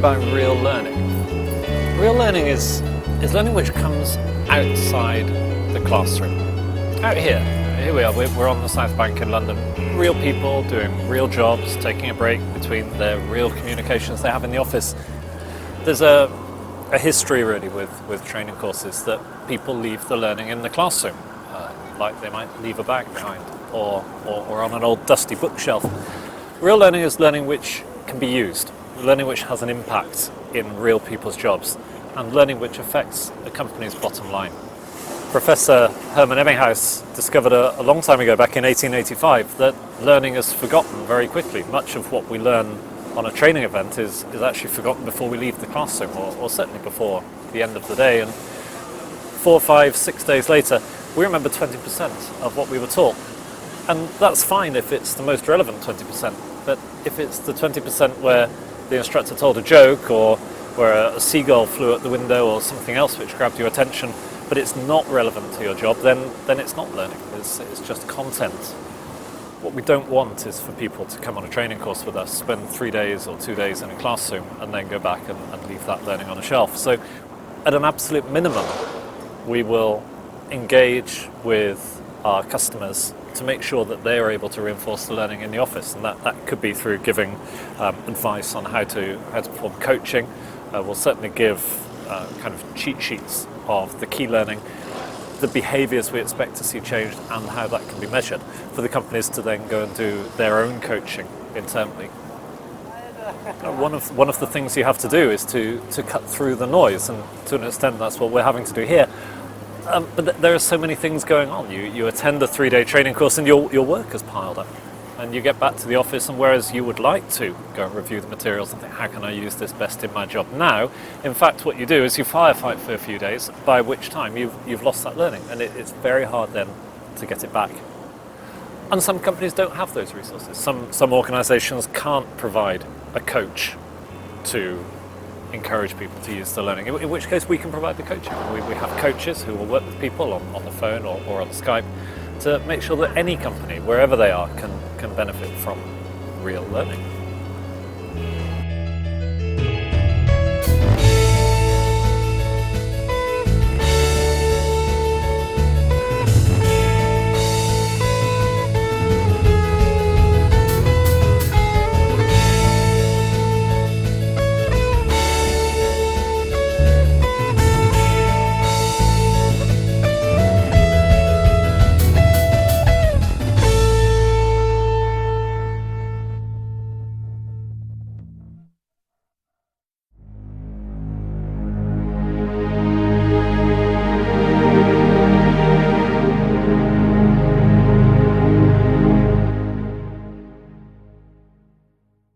about real learning. Real learning is learning which comes outside the classroom. Out here we are, we're on the South Bank in London. Real people doing real jobs, taking a break between their real communications they have in the office. There's a history really with training courses that people leave the learning in the classroom, like they might leave a bag behind or on an old dusty bookshelf. Real learning is learning which can be used, learning which has an impact in real people's jobs, and learning which affects a company's bottom line. Professor Hermann Ebbinghaus discovered a long time ago, back in 1885, that learning is forgotten very quickly. Much of what we learn on a training event is actually forgotten before we leave the classroom, or certainly before the end of the day. And 4, 5, 6 days later, we remember 20% of what we were taught. And that's fine if it's the most relevant 20%, but if it's the 20% where the instructor told a joke, or where a seagull flew at the window, or something else which grabbed your attention, but it's not relevant to your job, then it's not learning, it's just content. What we don't want is for people to come on a training course with us, spend 3 days or 2 days in a classroom, and then go back and leave that learning on a shelf. So at an absolute minimum, we will engage with our customers to make sure that they are able to reinforce the learning in the office, and that could be through giving advice on how to perform coaching. We'll certainly give kind of cheat sheets of the key learning, the behaviours we expect to see changed, and how that can be measured for the companies to then go and do their own coaching internally. One of the things you have to do is to cut through the noise, and to an extent that's what we're having to do here. But there are so many things going on. You attend a 3-day training course and your work is piled up. And you get back to the office, and whereas you would like to go and review the materials and think, how can I use this best in my job now? In fact, what you do is you firefight for a few days, by which time you've lost that learning, and it's very hard then to get it back. And some companies don't have those resources. Some organisations can't provide a coach to encourage people to use the learning, in which case we can provide the coaching. We have coaches who will work with people on the phone or on Skype to make sure that any company, wherever they are, can benefit from real learning.